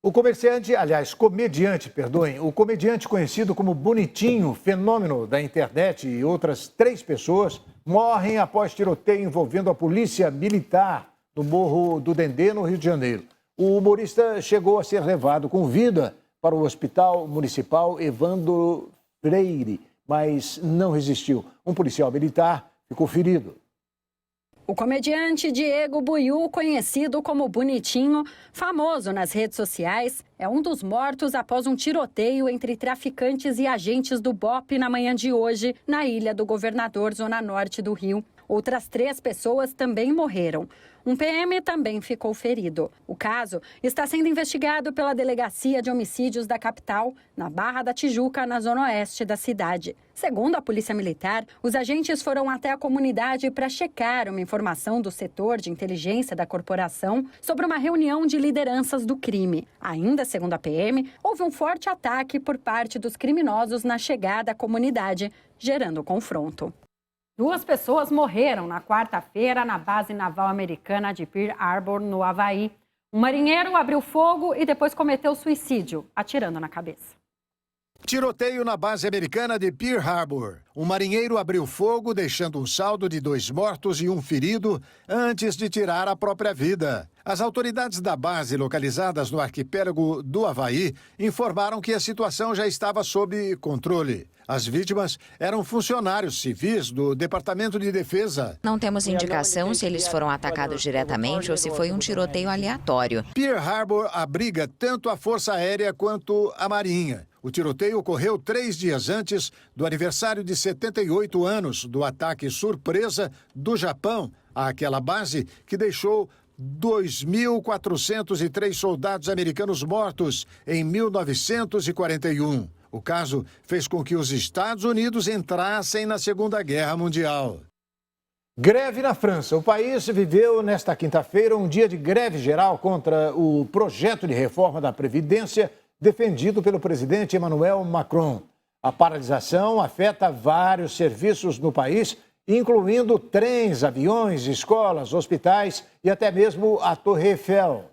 O comediante conhecido como Bonitinho, fenômeno da internet, e outras 3 pessoas morrem após tiroteio envolvendo a polícia militar no Morro do Dendê, no Rio de Janeiro. O humorista chegou a ser levado com vida para o Hospital Municipal Evandro Freire, mas não resistiu. Um policial militar ficou ferido. O comediante Diego Buiú, conhecido como Bonitinho, famoso nas redes sociais, é um dos mortos após um tiroteio entre traficantes e agentes do BOPE na manhã de hoje, na Ilha do Governador, zona norte do Rio. Outras 3 pessoas também morreram. Um PM também ficou ferido. O caso está sendo investigado pela Delegacia de Homicídios da capital, na Barra da Tijuca, na zona oeste da cidade. Segundo a Polícia Militar, os agentes foram até a comunidade para checar uma informação do setor de inteligência da corporação sobre uma reunião de lideranças do crime. Ainda segundo a PM, houve um forte ataque por parte dos criminosos na chegada à comunidade, gerando confronto. 2 pessoas morreram na quarta-feira na base naval americana de Pearl Harbor, no Havaí. Um marinheiro abriu fogo e depois cometeu suicídio, atirando na cabeça. Tiroteio na base americana de Pearl Harbor. Um marinheiro abriu fogo, deixando um saldo de 2 mortos e 1 ferido, antes de tirar a própria vida. As autoridades da base, localizadas no arquipélago do Havaí, informaram que a situação já estava sob controle. As vítimas eram funcionários civis do Departamento de Defesa. Não temos indicação se eles foram atacados diretamente ou se foi um tiroteio aleatório. Pearl Harbor abriga tanto a Força Aérea quanto a Marinha. O tiroteio ocorreu 3 dias antes do aniversário de 78 anos do ataque surpresa do Japão àquela base, que deixou 2.403 soldados americanos mortos em 1941. O caso fez com que os Estados Unidos entrassem na Segunda Guerra Mundial. Greve na França. O país viveu nesta quinta-feira um dia de greve geral contra o projeto de reforma da Previdência defendido pelo presidente Emmanuel Macron. A paralisação afeta vários serviços no país, incluindo trens, aviões, escolas, hospitais e até mesmo a Torre Eiffel.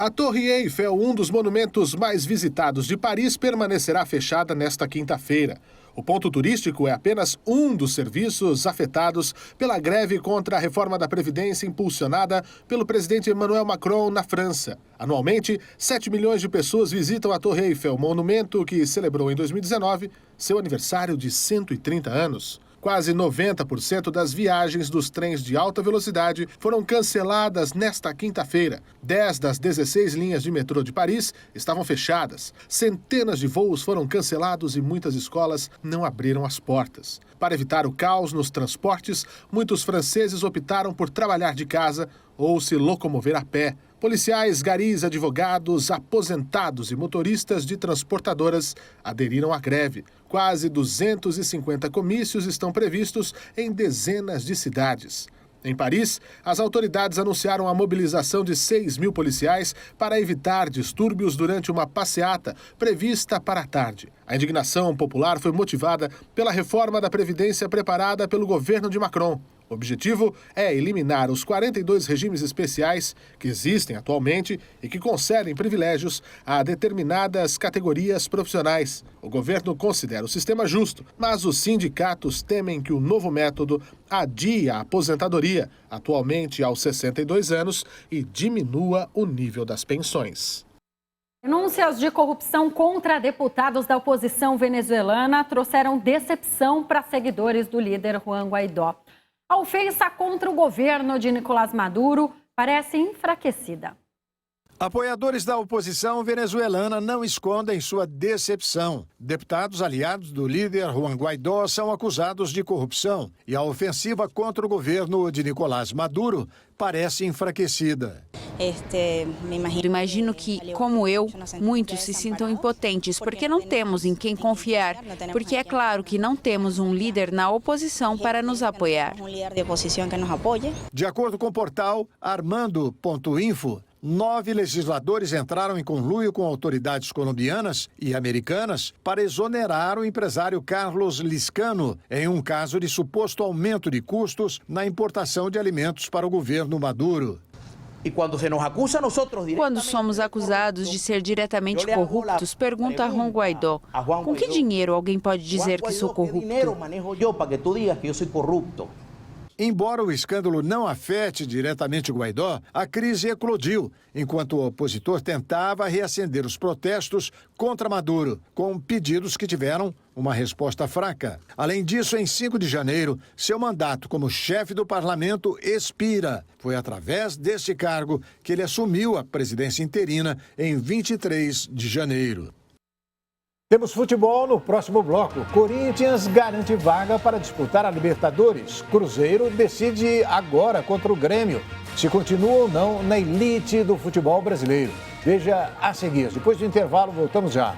A Torre Eiffel, um dos monumentos mais visitados de Paris, permanecerá fechada nesta quinta-feira. O ponto turístico é apenas um dos serviços afetados pela greve contra a reforma da Previdência impulsionada pelo presidente Emmanuel Macron na França. Anualmente, 7 milhões de pessoas visitam a Torre Eiffel, monumento que celebrou em 2019 seu aniversário de 130 anos. Quase 90% das viagens dos trens de alta velocidade foram canceladas nesta quinta-feira. 10 das 16 linhas de metrô de Paris estavam fechadas. Centenas de voos foram cancelados e muitas escolas não abriram as portas. Para evitar o caos nos transportes, muitos franceses optaram por trabalhar de casa ou se locomover a pé. Policiais, garis, advogados, aposentados e motoristas de transportadoras aderiram à greve. Quase 250 comícios estão previstos em dezenas de cidades. Em Paris, as autoridades anunciaram a mobilização de 6.000 policiais para evitar distúrbios durante uma passeata prevista para a tarde. A indignação popular foi motivada pela reforma da Previdência preparada pelo governo de Macron. O objetivo é eliminar os 42 regimes especiais que existem atualmente e que concedem privilégios a determinadas categorias profissionais. O governo considera o sistema justo, mas os sindicatos temem que o novo método adie a aposentadoria, atualmente aos 62 anos, e diminua o nível das pensões. Denúncias de corrupção contra deputados da oposição venezuelana trouxeram decepção para seguidores do líder Juan Guaidó. A ofensa contra o governo de Nicolás Maduro parece enfraquecida. Apoiadores da oposição venezuelana não escondem sua decepção. Deputados aliados do líder Juan Guaidó são acusados de corrupção e a ofensiva contra o governo de Nicolás Maduro parece enfraquecida. Imagino que, como eu, muitos se sintam impotentes porque não temos em quem confiar, porque é claro que não temos um líder na oposição para nos apoiar. De acordo com o portal Armando.info, 9 legisladores entraram em conluio com autoridades colombianas e americanas para exonerar o empresário Carlos Liscano em um caso de suposto aumento de custos na importação de alimentos para o governo Maduro. Quando somos acusados de ser diretamente corruptos, pergunta a Juan Guaidó, com que dinheiro alguém pode dizer que sou corrupto? Embora o escândalo não afete diretamente Guaidó, a crise eclodiu, enquanto o opositor tentava reacender os protestos contra Maduro, com pedidos que tiveram uma resposta fraca. Além disso, em 5 de janeiro, seu mandato como chefe do parlamento expira. Foi através deste cargo que ele assumiu a presidência interina em 23 de janeiro. Temos futebol no próximo bloco. Corinthians garante vaga para disputar a Libertadores. Cruzeiro decide agora contra o Grêmio se continua ou não na elite do futebol brasileiro. Veja a seguir. Depois do intervalo, voltamos já.